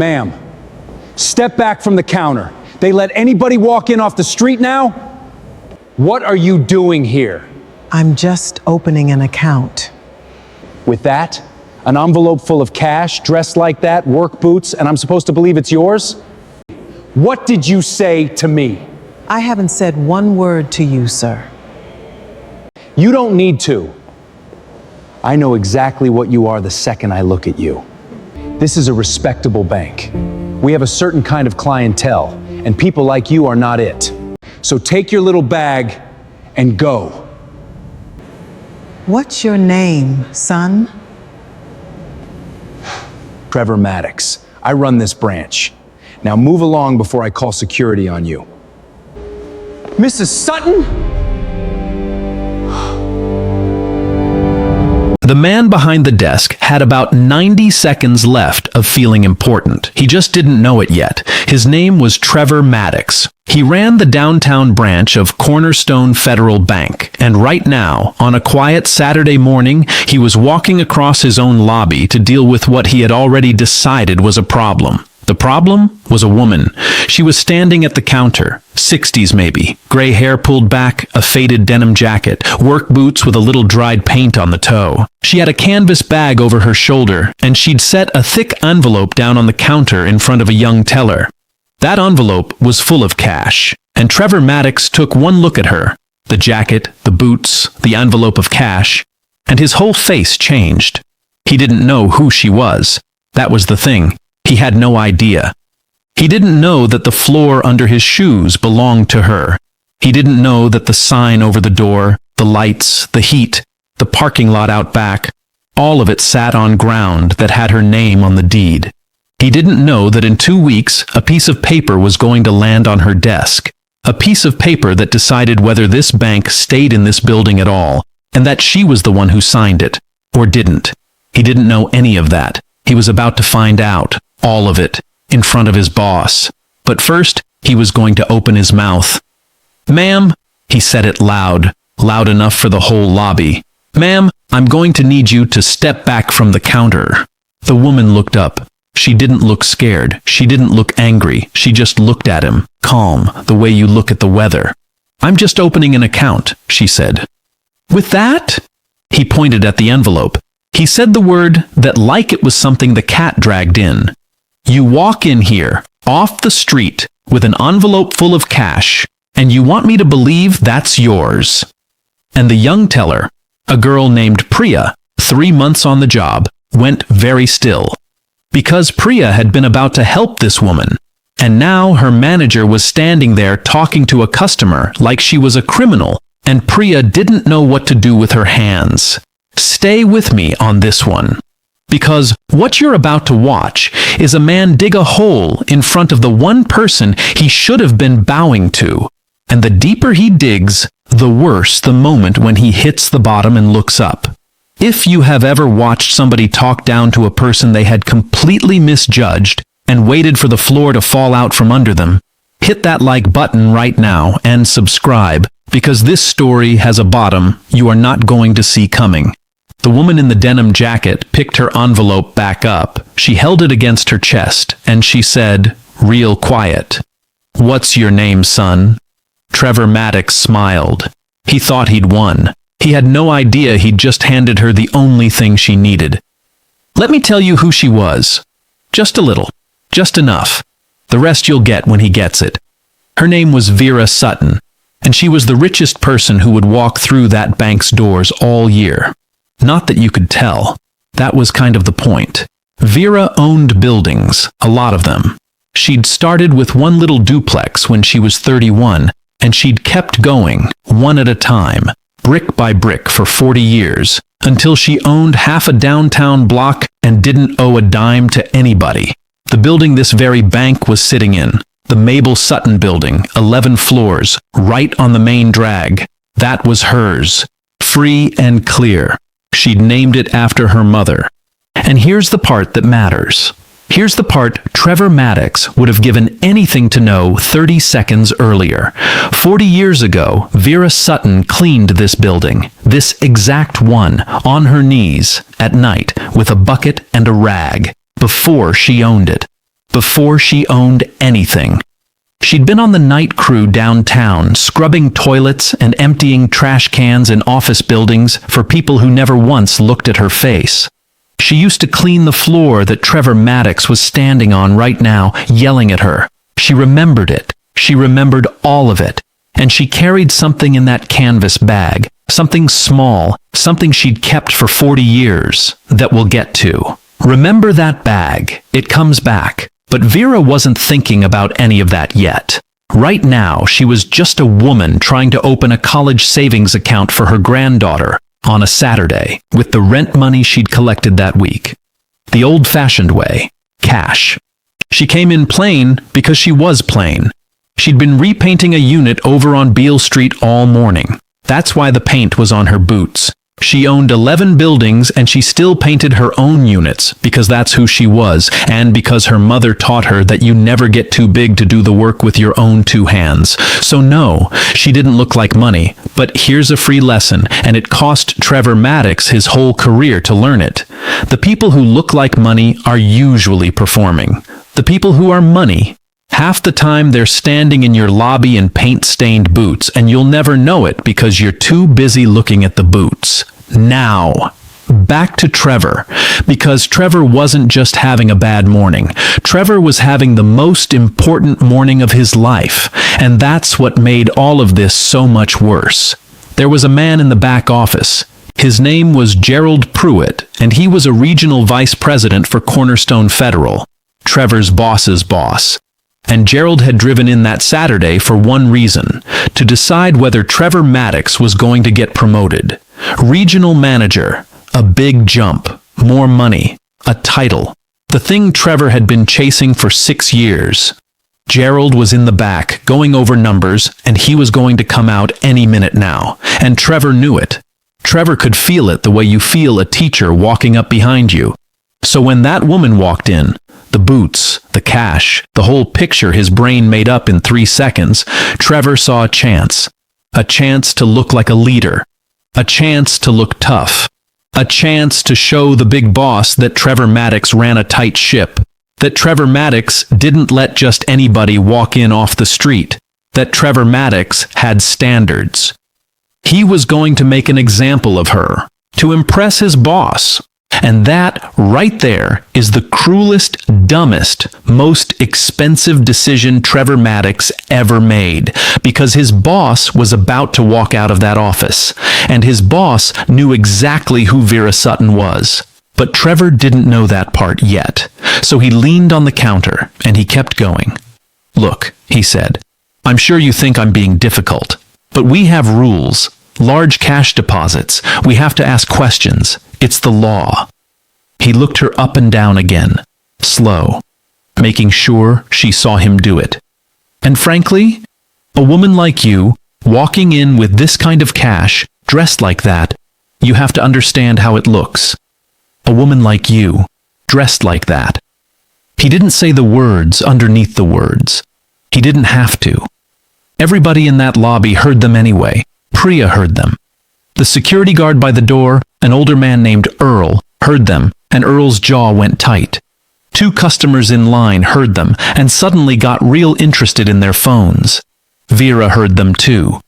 Ma'am, step back from the counter. They let anybody walk in off the street now? What are you doing here? I'm just opening an account. With that? An envelope full of cash, dressed like that, work boots, and I'm supposed to believe it's yours? What did you say to me? I haven't said one word to you, sir. You don't need to. I know exactly what you are the second I look at you. This is a respectable bank. We have a certain kind of clientele, and people like you are not it. So take your little bag and go. What's your name, son? Trevor Maddox. I run this branch. Now move along before I call security on you. Mrs. Sutton? The man behind the desk had about 90 seconds left of feeling important. He just didn't know it yet. His name was Trevor Maddox. He ran the downtown branch of Cornerstone Federal Bank, and right now, on a quiet Saturday morning, he was walking across his own lobby to deal with what he had already decided was a problem. The problem was a woman. She was standing at the counter, 60s maybe, gray hair pulled back, a faded denim jacket, work boots with a little dried paint on the toe. She had a canvas bag over her shoulder, and she'd set a thick envelope down on the counter in front of a young teller. That envelope was full of cash, and Trevor Maddox took one look at her, the jacket, the boots, the envelope of cash, and his whole face changed. He didn't know who she was. That was the thing. He had no idea. He didn't know that the floor under his shoes belonged to her. He didn't know that the sign over the door, the lights, the heat, the parking lot out back, all of it sat on ground that had her name on the deed. He didn't know that in 2 weeks, a piece of paper was going to land on her desk. A piece of paper that decided whether this bank stayed in this building at all, and that she was the one who signed it, or didn't. He didn't know any of that. He was about to find out. All of it, in front of his boss. But first, he was going to open his mouth. "Ma'am," he said it loud, loud enough for the whole lobby. "Ma'am, I'm going to need you to step back from the counter." The woman looked up. She didn't look scared. She didn't look angry. She just looked at him, calm, the way you look at the weather. "I'm just opening an account," she said. "With that?" He pointed at the envelope. He said the word that like it was something the cat dragged in. "You walk in here, off the street, with an envelope full of cash, and you want me to believe that's yours." And the young teller, a girl named Priya, 3 months on the job, went very still. Because Priya had been about to help this woman, and now her manager was standing there talking to a customer like she was a criminal, and Priya didn't know what to do with her hands. Stay with me on this one. Because what you're about to watch is a man dig a hole in front of the one person he should have been bowing to. And the deeper he digs, the worse the moment when he hits the bottom and looks up. If you have ever watched somebody talk down to a person they had completely misjudged and waited for the floor to fall out from under them, hit that like button right now and subscribe, because this story has a bottom you are not going to see coming. The woman in the denim jacket picked her envelope back up. She held it against her chest, and she said, real quiet, "What's your name, son?" Trevor Maddox smiled. He thought he'd won. He had no idea he'd just handed her the only thing she needed. "Let me tell you who she was. Just a little. Just enough. The rest you'll get when he gets it." Her name was Vera Sutton, and she was the richest person who would walk through that bank's doors all year. Not that you could tell. That was kind of the point. Vera owned buildings, a lot of them. She'd started with one little duplex when she was 31, and she'd kept going, one at a time, brick by brick for 40 years, until she owned half a downtown block and didn't owe a dime to anybody. The building this very bank was sitting in, the Mabel Sutton building, 11 floors, right on the main drag, that was hers, free and clear. She'd named it after her mother. And here's the part that matters. Here's the part Trevor Maddox would have given anything to know 30 seconds earlier. 40 years ago, Vera Sutton cleaned this building, this exact one, on her knees, at night, with a bucket and a rag, before she owned it. before she owned anything. She'd been on the night crew downtown, scrubbing toilets and emptying trash cans in office buildings for people who never once looked at her face. She used to clean the floor that Trevor Maddox was standing on right now, yelling at her. She remembered it. She remembered all of it. And she carried something in that canvas bag, something small, something she'd kept for 40 years, that we'll get to. Remember that bag. It comes back. But Vera wasn't thinking about any of that yet. Right now, she was just a woman trying to open a college savings account for her granddaughter on a Saturday with the rent money she'd collected that week. The old-fashioned way, cash. She came in plain because she was plain. She'd been repainting a unit over on Beale Street all morning. That's why the paint was on her boots. She owned 11 buildings and she still painted her own units because that's who she was, and because her mother taught her that you never get too big to do the work with your own two hands. So no, she didn't look like money, but here's a free lesson, and it cost Trevor Maddox his whole career to learn it. The people who look like money are usually performing. The people who are money, half the time they're standing in your lobby in paint-stained boots, and you'll never know it because you're too busy looking at the boots. Now, back to Trevor, because Trevor wasn't just having a bad morning. Trevor was having the most important morning of his life, and that's what made all of this so much worse. There was a man in the back office. His name was Gerald Pruitt, and he was a regional vice president for Cornerstone Federal, Trevor's boss's boss. And Gerald had driven in that Saturday for one reason, to decide whether Trevor Maddox was going to get promoted. Regional manager, a big jump, more money, a title. The thing Trevor had been chasing for 6 years. Gerald was in the back, going over numbers, and he was going to come out any minute now. And Trevor knew it. Trevor could feel it the way you feel a teacher walking up behind you. So when that woman walked in, the boots, the cash, the whole picture his brain made up in 3 seconds, Trevor saw a chance to look like a leader, a chance to look tough, a chance to show the big boss that Trevor Maddox ran a tight ship, that Trevor Maddox didn't let just anybody walk in off the street, that Trevor Maddox had standards. He was going to make an example of her, to impress his boss. And that, right there, is the cruelest, dumbest, most expensive decision Trevor Maddox ever made, because his boss was about to walk out of that office, and his boss knew exactly who Vera Sutton was. But Trevor didn't know that part yet, so he leaned on the counter, and he kept going. "Look," he said, "I'm sure you think I'm being difficult, but we have rules. Large cash deposits. We have to ask questions. It's the law." He looked her up and down again, slow, making sure she saw him do it. "And frankly, a woman like you, walking in with this kind of cash, dressed like that, you have to understand how it looks. A woman like you, dressed like that." He didn't say the words underneath the words. He didn't have to. Everybody in that lobby heard them anyway. Priya heard them. The security guard by the door, an older man named Earl, heard them, and Earl's jaw went tight. 2 customers in line heard them, and suddenly got real interested in their phones. Vera heard them too.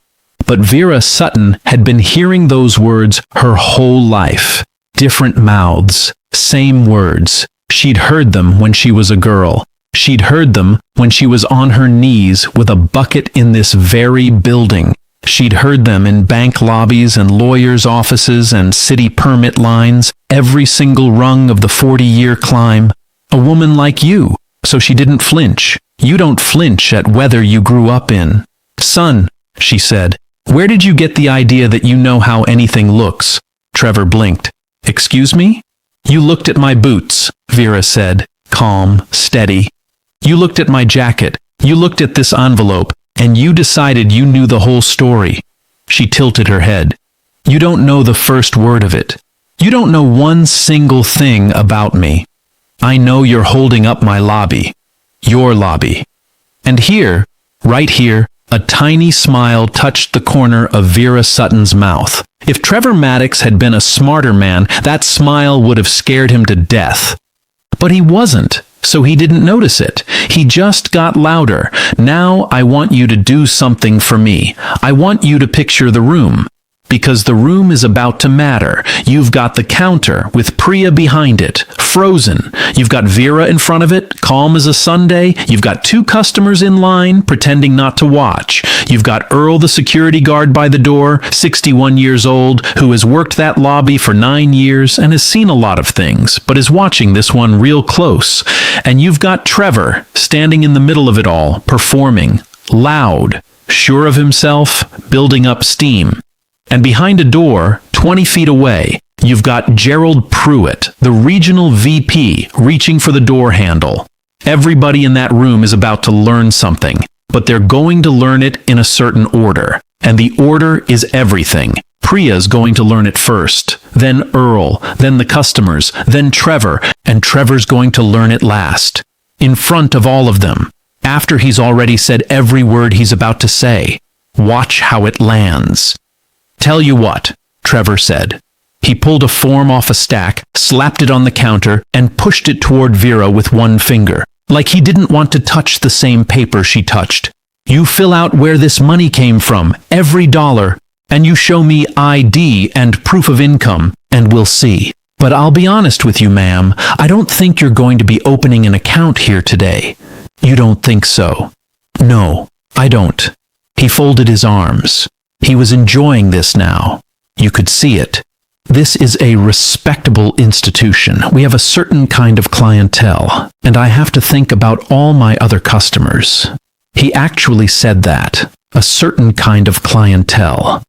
But Vera Sutton had been hearing those words her whole life. Different mouths, same words. She'd heard them when she was a girl. She'd heard them when she was on her knees with a bucket in this very building. She'd heard them in bank lobbies and lawyers' offices and city permit lines, every single rung of the 40-year climb. A woman like you, so she didn't flinch. You don't flinch at whether you grew up in. "Son," she said, "where did you get the idea that you know how anything looks?" Trevor blinked. "Excuse me?" "You looked at my boots," Vera said, calm, steady. "You looked at my jacket. You looked at this envelope. And you decided you knew the whole story." She tilted her head. "You don't know the first word of it. You don't know one single thing about me. I know you're holding up my lobby. Your lobby." And here, right here, a tiny smile touched the corner of Vera Sutton's mouth. If Trevor Maddox had been a smarter man, that smile would have scared him to death. But he wasn't. so he didn't notice it. He just got louder. Now I want you to do something for me. I want you to picture the room. Because the room is about to matter. You've got the counter with Priya behind it, frozen. You've got Vera in front of it, calm as a Sunday. You've got 2 customers in line, pretending not to watch. You've got Earl, the security guard by the door, 61 years old, who has worked that lobby for 9 years and has seen a lot of things, but is watching this one real close. And you've got Trevor, standing in the middle of it all, performing, loud, sure of himself, building up steam. And behind a door, 20 feet away, you've got Gerald Pruitt, the regional VP, reaching for the door handle. Everybody in that room is about to learn something, but they're going to learn it in a certain order. And the order is everything. Priya's going to learn it first, then Earl, then the customers, then Trevor, and Trevor's going to learn it last. In front of all of them, after he's already said every word he's about to say. Watch how it lands. Tell you what, Trevor said. He pulled a form off a stack, slapped it on the counter, and pushed it toward Vera with one finger, like he didn't want to touch the same paper she touched. You fill out where this money came from, every dollar, and you show me ID and proof of income, and we'll see. But I'll be honest with you, ma'am, I don't think you're going to be opening an account here today. You don't think so? No, I don't. He folded his arms. He was enjoying this now. You could see it. This is a respectable institution. We have a certain kind of clientele, and I have to think about all my other customers. He actually said that. A certain kind of clientele.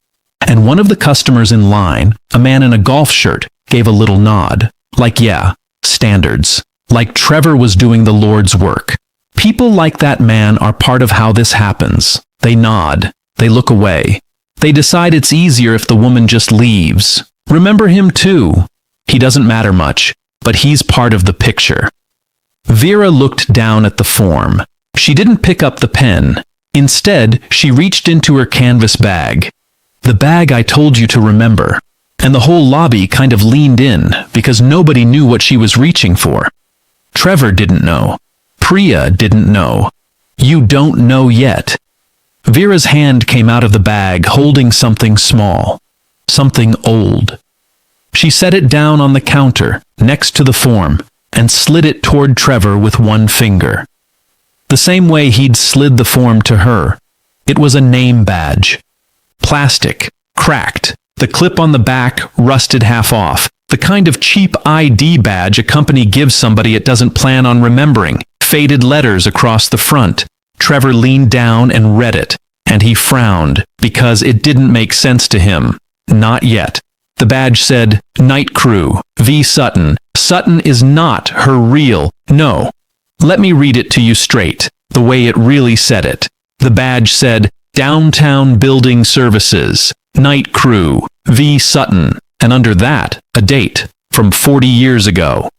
And one of the customers in line, a man in a golf shirt, gave a little nod. Like, yeah, standards. Like Trevor was doing the Lord's work. People like that man are part of how this happens. They nod. They look away. They decide it's easier if the woman just leaves. Remember him too. He doesn't matter much, but he's part of the picture. Vera looked down at the form. She didn't pick up the pen. Instead, she reached into her canvas bag. The bag I told you to remember. And the whole lobby kind of leaned in because nobody knew what she was reaching for. Trevor didn't know. Priya didn't know. You don't know yet. Vera's hand came out of the bag holding something small. Something old. She set it down on the counter, next to the form, and slid it toward Trevor with one finger. The same way he'd slid the form to her. It was a name badge. Plastic, cracked, the clip on the back rusted half off, the kind of cheap ID badge a company gives somebody it doesn't plan on remembering, faded letters across the front. Trevor leaned down and read it, and he frowned because it didn't make sense to him. Not yet. The badge said, Night Crew, V. Sutton. Sutton is not her real. No. Let me read it to you straight, the way it really said it. The badge said, Downtown Building Services, Night Crew, V. Sutton, and under that, a date from 40 years ago.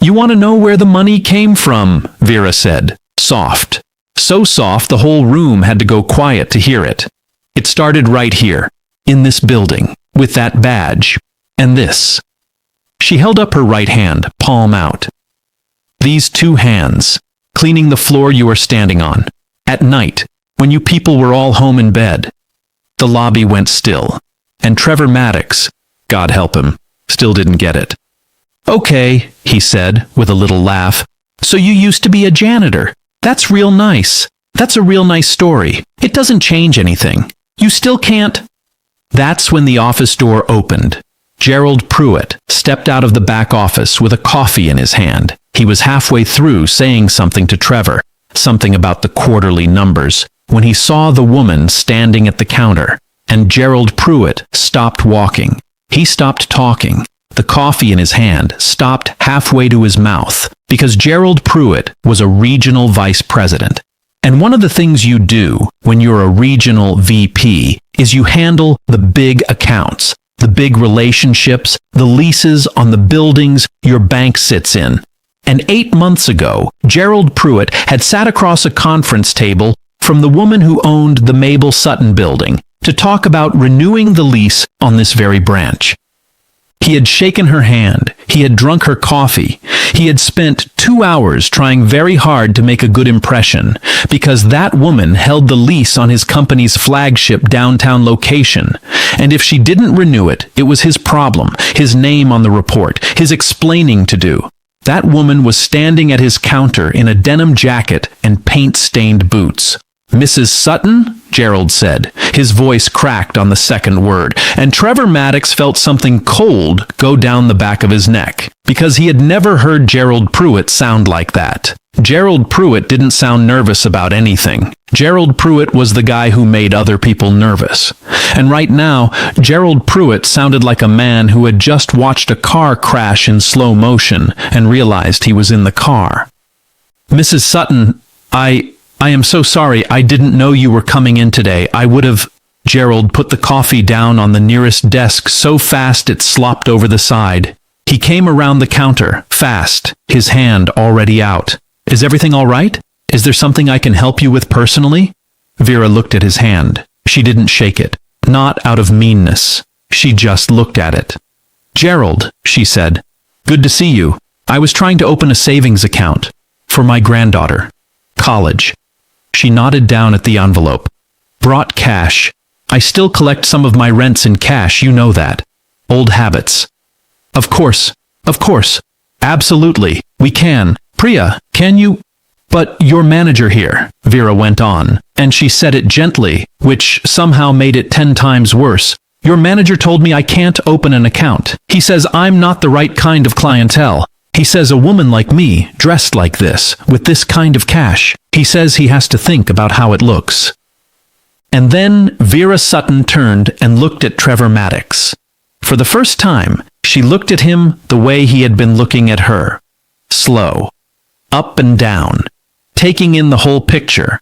You want to know where the money came from, Vera said, soft. So soft the whole room had to go quiet to hear it. It started right here, in this building, with that badge, and this. She held up her right hand, palm out. These 2 hands, cleaning the floor you are standing on, at night, when you people were all home in bed. The lobby went still, and Trevor Maddox, God help him, still didn't get it. Okay, he said, with a little laugh. So you used to be a janitor. That's real nice. That's a real nice story. It doesn't change anything. You still can't. That's when the office door opened. Gerald Pruitt stepped out of the back office with a coffee in his hand. He was halfway through saying something to Trevor, something about the quarterly numbers, when he saw the woman standing at the counter, and Gerald Pruitt stopped walking. He stopped talking. The coffee in his hand stopped halfway to his mouth because Gerald Pruitt was a regional vice president. And one of the things you do when you're a regional VP is you handle the big accounts, the big relationships, the leases on the buildings your bank sits in. And 8 months ago, Gerald Pruitt had sat across a conference table from the woman who owned the Mabel Sutton building to talk about renewing the lease on this very branch. He had shaken her hand. He had drunk her coffee. He had spent 2 hours trying very hard to make a good impression, because that woman held the lease on his company's flagship downtown location. And if she didn't renew it, it was his problem, his name on the report, his explaining to do. That woman was standing at his counter in a denim jacket and paint-stained boots. "Mrs. Sutton?" Gerald said. His voice cracked on the second word, and Trevor Maddox felt something cold go down the back of his neck, because he had never heard Gerald Pruitt sound like that. Gerald Pruitt didn't sound nervous about anything. Gerald Pruitt was the guy who made other people nervous. And right now, Gerald Pruitt sounded like a man who had just watched a car crash in slow motion and realized he was in the car. "Mrs. Sutton, I am so sorry. I didn't know you were coming in today. I would have—" Gerald put the coffee down on the nearest desk so fast it slopped over the side. He came around the counter, fast, his hand already out. "Is everything all right? Is there something I can help you with personally?" Vera looked at his hand. She didn't shake it. Not out of meanness. She just looked at it. "Gerald," she said. "Good to see you. I was trying to open a savings account. For my granddaughter. College." She nodded down at the envelope. "Brought cash. I still collect some of my rents in cash, you know that. Old habits." Of course. Absolutely. We can. Priya, can you—" "But your manager here," Vera went on, and she said it gently, which somehow made it 10 times worse. "Your manager told me I can't open an account. He says I'm not the right kind of clientele. He says a woman like me, dressed like this, with this kind of cash, he says he has to think about how it looks." And then Vera Sutton turned and looked at Trevor Maddox. For the first time, she looked at him the way he had been looking at her. Slow. Up and down. Taking in the whole picture.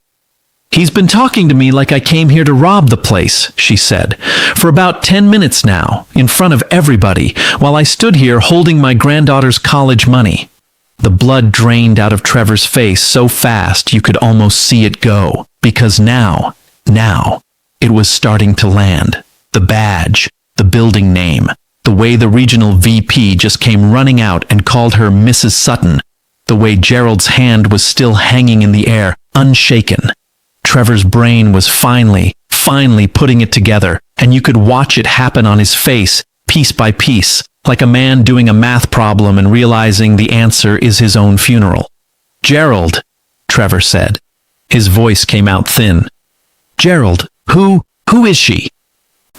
"He's been talking to me like I came here to rob the place," she said, "for about 10 minutes now, in front of everybody, while I stood here holding my granddaughter's college money." The blood drained out of Trevor's face so fast you could almost see it go, because now, it was starting to land. The badge, the building name, the way the regional VP just came running out and called her Mrs. Sutton, the way Gerald's hand was still hanging in the air, unshaken. Trevor's brain was finally putting it together, and you could watch it happen on his face, piece by piece, like a man doing a math problem and realizing the answer is his own funeral. "Gerald," Trevor said. His voice came out thin. "Gerald, who is she?"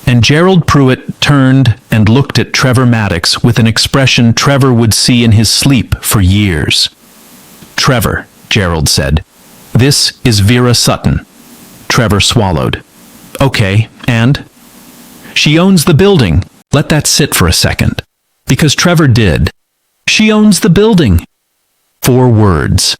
And Gerald Pruitt turned and looked at Trevor Maddox with an expression Trevor would see in his sleep for years. "Trevor," Gerald said. "This is Vera Sutton." Trevor swallowed. "Okay, and?" "She owns the building." Let that sit for a second. Because Trevor did. "She owns the building." 4 words.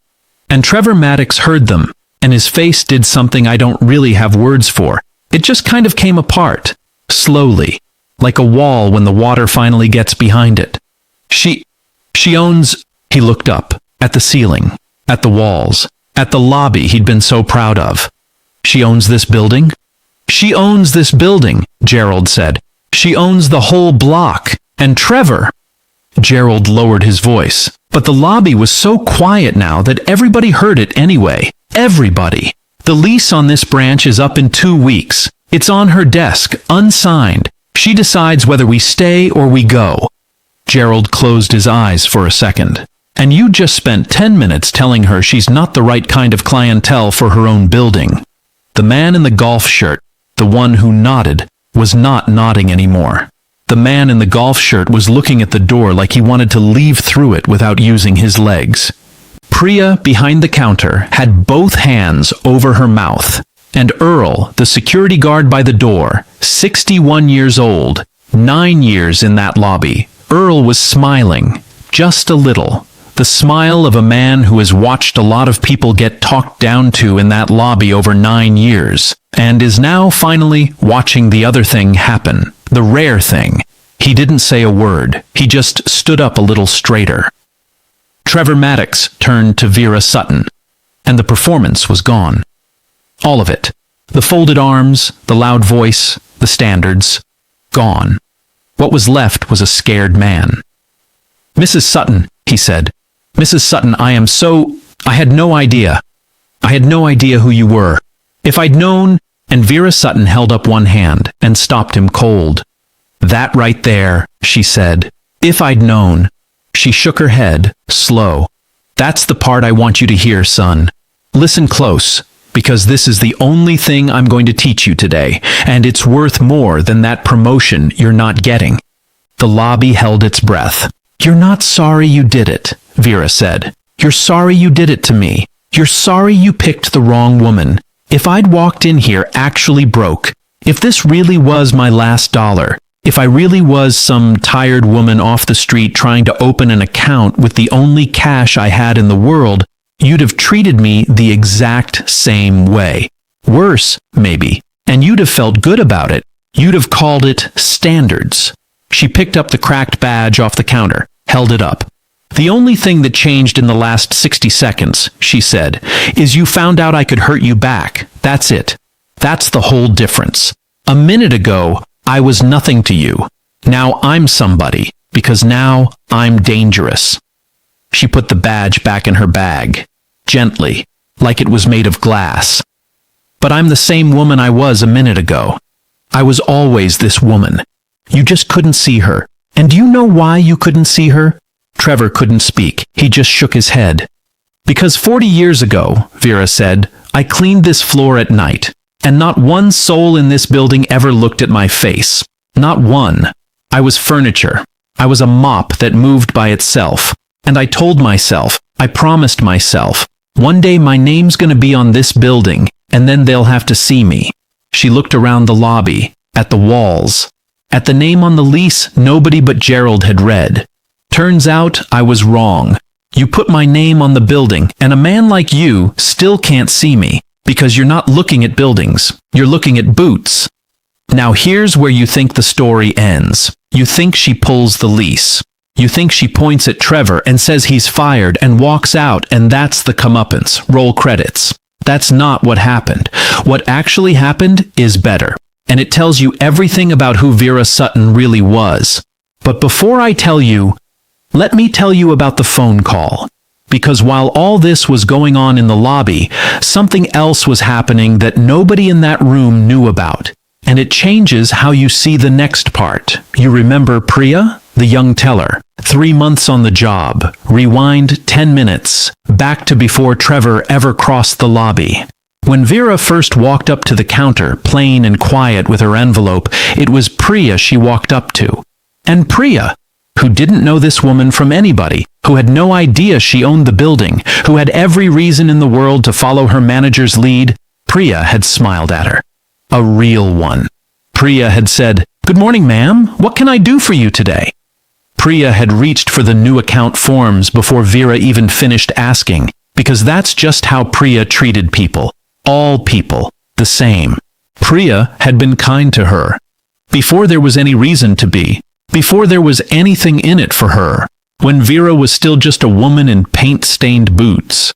And Trevor Maddox heard them, and his face did something I don't really have words for. It just kind of came apart. Slowly. Like a wall when the water finally gets behind it. She owns... He looked up. At the ceiling. At the walls. At the lobby he'd been so proud of. "She owns this building?" "She owns this building," Gerald said. "She owns the whole block. And Trevor—" Gerald lowered his voice. But the lobby was so quiet now that everybody heard it anyway. Everybody. "The lease on this branch is up in 2 weeks. It's on her desk, unsigned. She decides whether we stay or we go." Gerald closed his eyes for a second. "And you just spent 10 minutes telling her she's not the right kind of clientele for her own building." The man in the golf shirt, the one who nodded, was not nodding anymore. The man in the golf shirt was looking at the door like he wanted to leave through it without using his legs. Priya, behind the counter, had both hands over her mouth. And Earl, the security guard by the door, 61 years old, 9 years in that lobby, Earl was smiling, just a little. The smile of a man who has watched a lot of people get talked down to in that lobby over 9 years, and is now finally watching the other thing happen, the rare thing. He didn't say a word, he just stood up a little straighter. Trevor Maddox turned to Vera Sutton, and the performance was gone. All of it. The folded arms, the loud voice, the standards. Gone. What was left was a scared man. "Mrs. Sutton," he said. "Mrs. Sutton, I had no idea. I had no idea who you were. If I'd known—" And Vera Sutton held up one hand and stopped him cold. "That right there," she said. "If I'd known." She shook her head, slow. "That's the part I want you to hear, son. Listen close, because this is the only thing I'm going to teach you today, and it's worth more than that promotion you're not getting." The lobby held its breath. "You're not sorry you did it," Vera said. "You're sorry you did it to me. You're sorry you picked the wrong woman. If I'd walked in here actually broke, if this really was my last dollar, if I really was some tired woman off the street trying to open an account with the only cash I had in the world, you'd have treated me the exact same way. Worse, maybe. And you'd have felt good about it. You'd have called it standards." She picked up the cracked badge off the counter, held it up. "The only thing that changed in the last 60 seconds, she said, "is you found out I could hurt you back. That's it. That's the whole difference. A minute ago, I was nothing to you. Now I'm somebody, because now I'm dangerous." She put the badge back in her bag, gently, like it was made of glass. "But I'm the same woman I was a minute ago. I was always this woman. You just couldn't see her. And do you know why you couldn't see her?" Trevor couldn't speak. He just shook his head. "Because 40 years ago," Vera said, "I cleaned this floor at night, and not one soul in this building ever looked at my face. Not one. I was furniture. I was a mop that moved by itself. And I told myself, I promised myself, one day my name's gonna be on this building, and then they'll have to see me." She looked around the lobby, at the walls, at the name on the lease nobody but Gerald had read. "Turns out I was wrong. You put my name on the building, and a man like you still can't see me, because you're not looking at buildings. You're looking at boots." Now here's where you think the story ends. You think she pulls the lease. You think she points at Trevor and says he's fired and walks out, and that's the comeuppance. Roll credits. That's not what happened. What actually happened is better, and it tells you everything about who Vera Sutton really was. But before I tell you, let me tell you about the phone call. Because while all this was going on in the lobby, something else was happening that nobody in that room knew about. And it changes how you see the next part. You remember Priya, the young teller? 3 months on the job. Rewind 10 minutes. Back to before Trevor ever crossed the lobby. When Vera first walked up to the counter, plain and quiet with her envelope, it was Priya she walked up to. And Priya, who didn't know this woman from anybody, who had no idea she owned the building, who had every reason in the world to follow her manager's lead, Priya had smiled at her. A real one. Priya had said, "Good morning, ma'am. What can I do for you today?" Priya had reached for the new account forms before Vera even finished asking, because that's just how Priya treated people. All people. The same. Priya had been kind to her. Before there was any reason to be. Before there was anything in it for her. When Vera was still just a woman in paint-stained boots.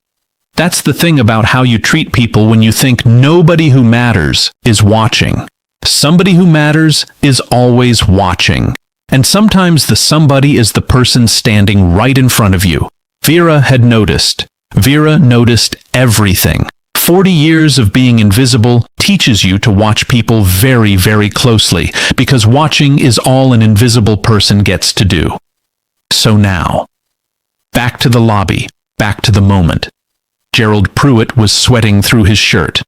That's the thing about how you treat people when you think nobody who matters is watching. Somebody who matters is always watching. And sometimes the somebody is the person standing right in front of you. Vera had noticed. Vera noticed everything. 40 years of being invisible teaches you to watch people very, very closely, because watching is all an invisible person gets to do. So now, back to the lobby, back to the moment. Gerald Pruitt was sweating through his shirt.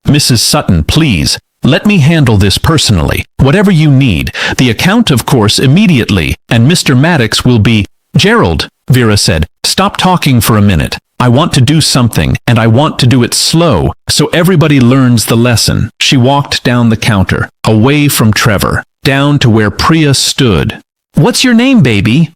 "Mrs. Sutton, please, let me handle this personally. Whatever you need. The account, of course, immediately, and Mr. Maddox will be—" "Gerald," Vera said, "stop talking for a minute. I want to do something, and I want to do it slow, so everybody learns the lesson." She walked down the counter, away from Trevor, down to where Priya stood. "What's your name, baby?"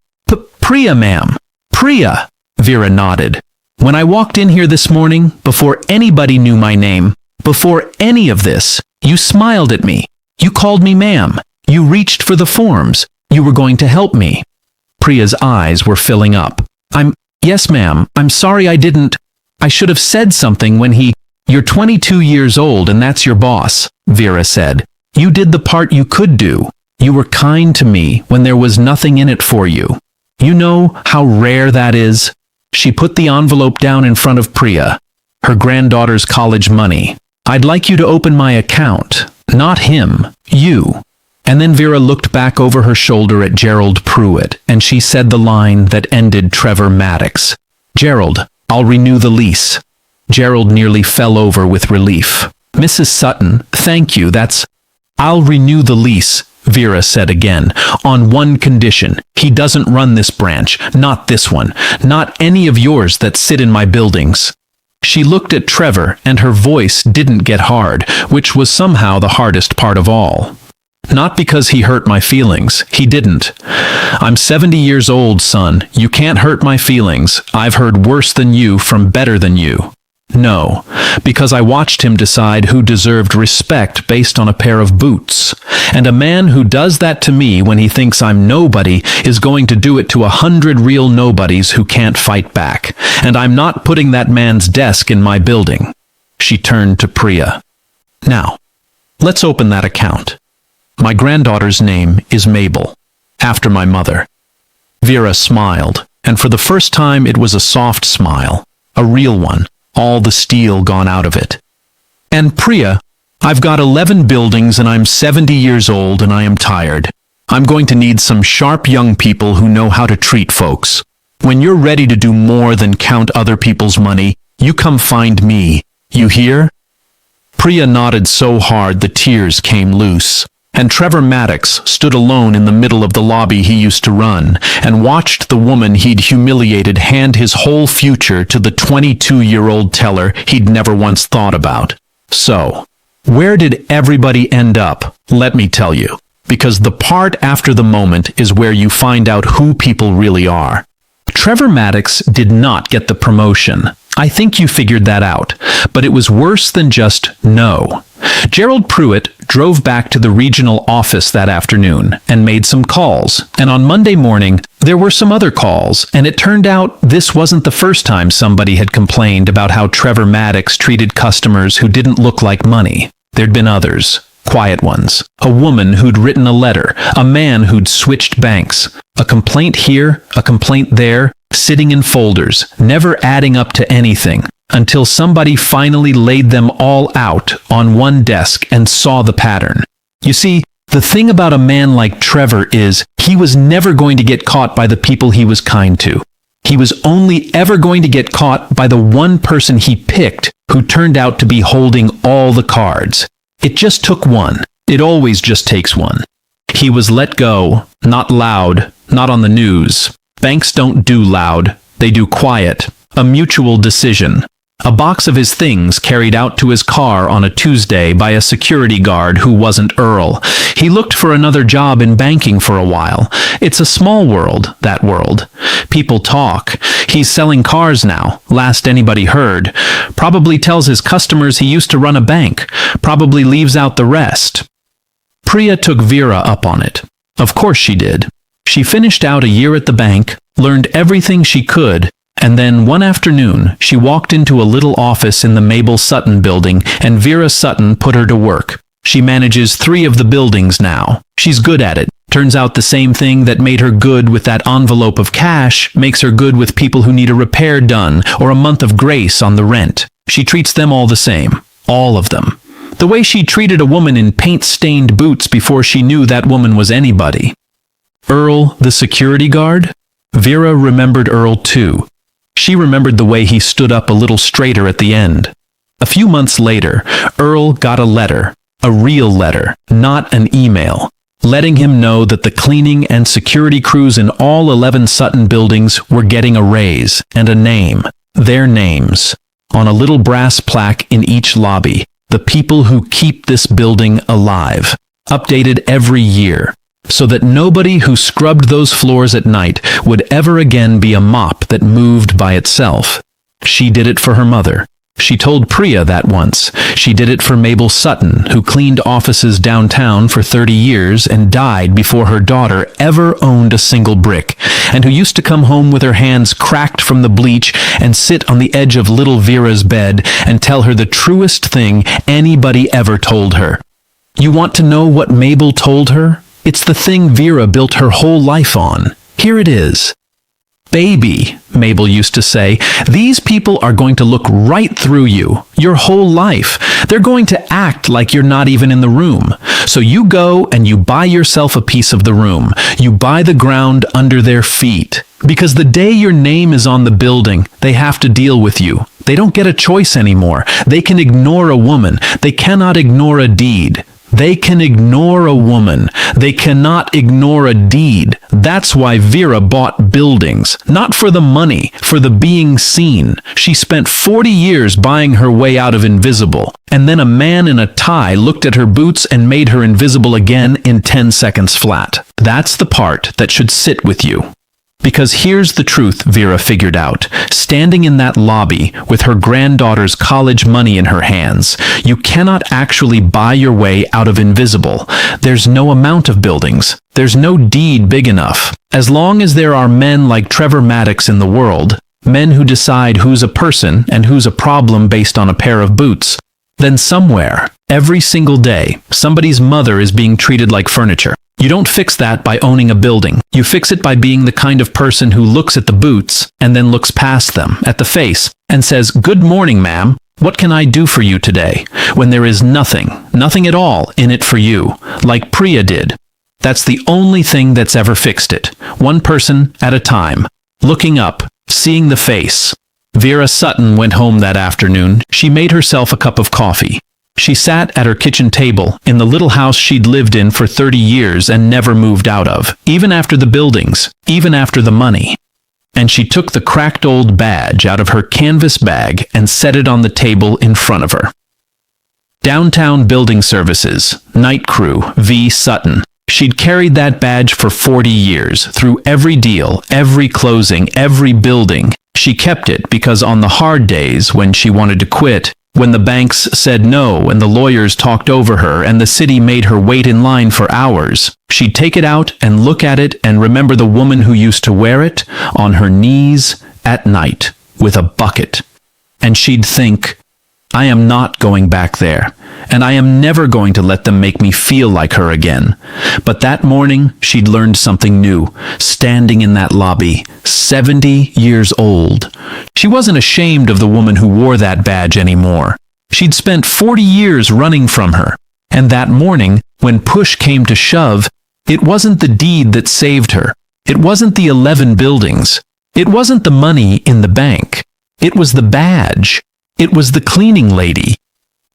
Priya, ma'am." "Priya," Vera nodded. "When I walked in here this morning, before anybody knew my name, before any of this, you smiled at me. You called me ma'am. You reached for the forms. You were going to help me." Priya's eyes were filling up. Yes, ma'am. I'm sorry I didn't. I should have said something when he—" "You're 22 years old and that's your boss," Vera said. "You did the part you could do. You were kind to me when there was nothing in it for you. You know how rare that is? She put the envelope down in front of Priya. Her granddaughter's college money. I'd like you to open my account. Not him. You. And then Vera looked back over her shoulder at Gerald Pruitt, and she said the line that ended Trevor Maddox. Gerald, I'll renew the lease. Gerald nearly fell over with relief. Mrs. Sutton, thank you, I'll renew the lease, Vera said again, on one condition. He doesn't run this branch, not this one, not any of yours that sit in my buildings. She looked at Trevor, and her voice didn't get hard, which was somehow the hardest part of all. Not because he hurt my feelings. He didn't. I'm 70 years old, son. You can't hurt my feelings. I've heard worse than you from better than you. No, because I watched him decide who deserved respect based on a pair of boots. And a man who does that to me when he thinks I'm nobody is going to do it to 100 real nobodies who can't fight back. And I'm not putting that man's desk in my building. She turned to Priya. Now, let's open that account. My granddaughter's name is Mabel, after my mother. Vera smiled, and for the first time it was a soft smile, a real one, all the steel gone out of it. And Priya, I've got 11 buildings and I'm 70 years old and I am tired. I'm going to need some sharp young people who know how to treat folks. When you're ready to do more than count other people's money, you come find me. You hear? Priya nodded so hard the tears came loose. And Trevor Maddox stood alone in the middle of the lobby he used to run and watched the woman he'd humiliated hand his whole future to the 22-year-old teller he'd never once thought about. So, where did everybody end up? Let me tell you. Because the part after the moment is where you find out who people really are. Trevor Maddox did not get the promotion. I think you figured that out, but it was worse than just no. Gerald Pruitt drove back to the regional office that afternoon and made some calls, and on Monday morning there were some other calls, and it turned out this wasn't the first time somebody had complained about how Trevor Maddox treated customers who didn't look like money. There'd been others. Quiet ones. A woman who'd written a letter. A man who'd switched banks. A complaint here, a complaint there, sitting in folders, never adding up to anything, until somebody finally laid them all out on one desk and saw the pattern. You see, the thing about a man like Trevor is he was never going to get caught by the people he was kind to. He was only ever going to get caught by the one person he picked who turned out to be holding all the cards. It just took one. It always just takes one. He was let go, not loud, not on the news. Banks don't do loud, they do quiet. A mutual decision. A box of his things carried out to his car on a Tuesday by a security guard who wasn't Earl. He looked for another job in banking for a while. It's a small world, that world. People talk. He's selling cars now, last anybody heard. Probably tells his customers he used to run a bank. Probably leaves out the rest. Priya took Vera up on it. Of course she did. She finished out a year at the bank, learned everything she could, and then one afternoon she walked into a little office in the Mabel Sutton building, and Vera Sutton put her to work. She manages 3 of the buildings now. She's good at it. Turns out the same thing that made her good with that envelope of cash makes her good with people who need a repair done or a month of grace on the rent. She treats them all the same. All of them. The way she treated a woman in paint-stained boots before she knew that woman was anybody. Earl, the security guard? Vera remembered Earl too. She remembered the way he stood up a little straighter at the end. A few months later, Earl got a letter. A real letter, not an email, letting him know that the cleaning and security crews in all 11 Sutton buildings were getting a raise and a name, their names, on a little brass plaque in each lobby, the people who keep this building alive, updated every year, so that nobody who scrubbed those floors at night would ever again be a mop that moved by itself. She did it for her mother. She told Priya that once. She did it for Mabel Sutton, who cleaned offices downtown for 30 years and died before her daughter ever owned a single brick, and who used to come home with her hands cracked from the bleach and sit on the edge of little Vera's bed and tell her the truest thing anybody ever told her. You want to know what Mabel told her? It's the thing Vera built her whole life on. Here it is. Baby, Mabel used to say, these people are going to look right through you, your whole life. They're going to act like you're not even in the room. So you go and you buy yourself a piece of the room. You buy the ground under their feet. Because the day your name is on the building, they have to deal with you. They don't get a choice anymore. They can ignore a woman. They cannot ignore a deed. They can ignore a woman. They cannot ignore a deed. That's why Vera bought buildings. Not for the money, for the being seen. She spent 40 years buying her way out of invisible. And then a man in a tie looked at her boots and made her invisible again in 10 seconds flat. That's the part that should sit with you. Because here's the truth Vera figured out. Standing in that lobby with her granddaughter's college money in her hands, you cannot actually buy your way out of invisible. There's no amount of buildings. There's no deed big enough. As long as there are men like Trevor Maddox in the world, men who decide who's a person and who's a problem based on a pair of boots, then somewhere, every single day, somebody's mother is being treated like furniture. You don't fix that by owning a building. You fix it by being the kind of person who looks at the boots and then looks past them, at the face, and says, "Good morning, ma'am. What can I do for you today?" When there is nothing at all in it for you, like Priya did. That's the only thing that's ever fixed it. One person at a time. Looking up, seeing the face. Vera Sutton went home that afternoon. She made herself a cup of coffee. She sat at her kitchen table in the little house she'd lived in for 30 years and never moved out of, even after the buildings, even after the money. And she took the cracked old badge out of her canvas bag and set it on the table in front of her. Downtown Building Services, Night Crew, V. Sutton. She'd carried that badge for 40 years, through every deal, every closing, every building. She kept it because on the hard days when she wanted to quit, when the banks said no and the lawyers talked over her and the city made her wait in line for hours, she'd take it out and look at it and remember the woman who used to wear it on her knees at night with a bucket. And she'd think, I am not going back there, and I am never going to let them make me feel like her again. But that morning, she'd learned something new, standing in that lobby, 70 years old. She wasn't ashamed of the woman who wore that badge anymore. She'd spent 40 years running from her, and that morning, when push came to shove, it wasn't the deed that saved her. It wasn't the 11 buildings. It wasn't the money in the bank. It was the badge. It was the cleaning lady.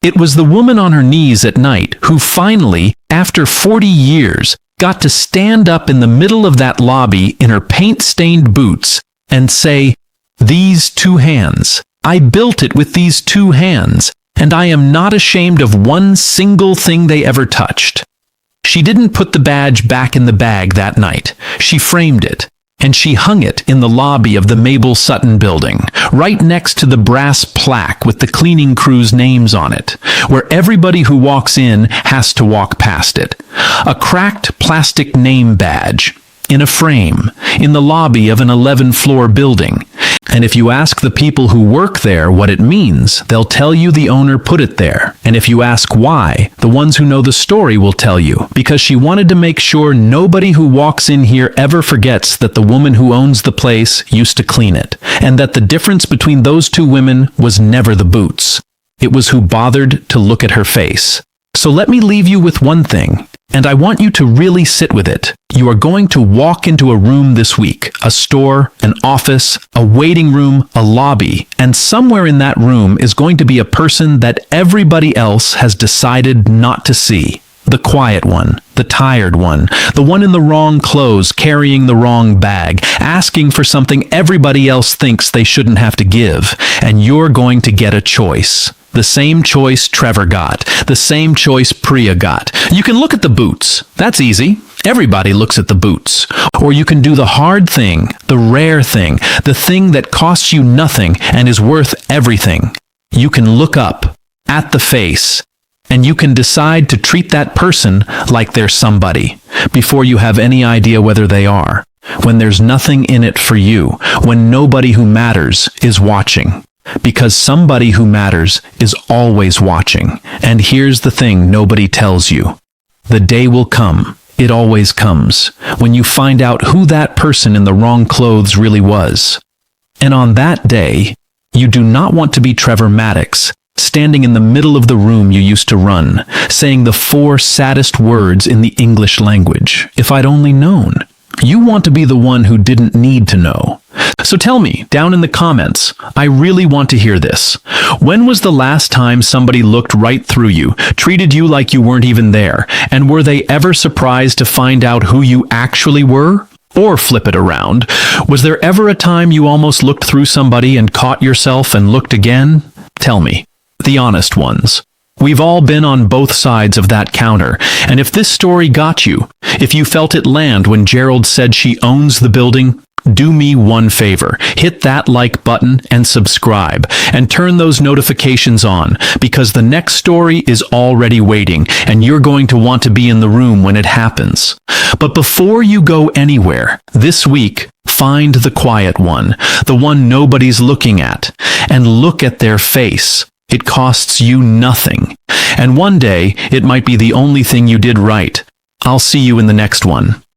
It was the woman on her knees at night who finally, after 40 years, got to stand up in the middle of that lobby in her paint-stained boots and say, "These two hands. I built it with these two hands, and I am not ashamed of one single thing they ever touched." She didn't put the badge back in the bag that night. She framed it. And she hung it in the lobby of the Mabel Sutton building, right next to the brass plaque with the cleaning crew's names on it, where everybody who walks in has to walk past it. A cracked plastic name badge, in a frame, in the lobby of an 11-floor building. And if you ask the people who work there what it means, they'll tell you the owner put it there. And if you ask why, the ones who know the story will tell you, because she wanted to make sure nobody who walks in here ever forgets that the woman who owns the place used to clean it, and that the difference between those two women was never the boots. It was who bothered to look at her face. So let me leave you with one thing, and I want you to really sit with it. You are going to walk into a room this week, a store, an office, a waiting room, a lobby, and somewhere in that room is going to be a person that everybody else has decided not to see. The quiet one, the tired one, the one in the wrong clothes carrying the wrong bag, asking for something everybody else thinks they shouldn't have to give, and you're going to get a choice. The same choice Trevor got, the same choice Priya got. You can look at the boots. That's easy. Everybody looks at the boots. Or you can do the hard thing, the rare thing, the thing that costs you nothing and is worth everything. You can look up at the face, and you can decide to treat that person like they're somebody before you have any idea whether they are, when there's nothing in it for you, when nobody who matters is watching. Because somebody who matters is always watching. And here's the thing nobody tells you. The day will come, It always comes when you find out who that person in the wrong clothes really was. And on that day, you do not want to be Trevor Maddox, standing in the middle of the room you used to run, saying the 4 saddest words in the English language. If I'd only known. You want to be the one who didn't need to know. So tell me, down in the comments, I really want to hear this. When was the last time somebody looked right through you, treated you like you weren't even there, and were they ever surprised to find out who you actually were? Or flip it around, was there ever a time you almost looked through somebody and caught yourself and looked again? Tell me, the honest ones. We've all been on both sides of that counter, and if this story got you, if you felt it land when Gerald said she owns the building, do me one favor, hit that like button and subscribe, and turn those notifications on, because the next story is already waiting, and you're going to want to be in the room when it happens. But before you go anywhere, this week, find the quiet one, the one nobody's looking at, and look at their face. It costs you nothing. And one day, it might be the only thing you did right. I'll see you in the next one.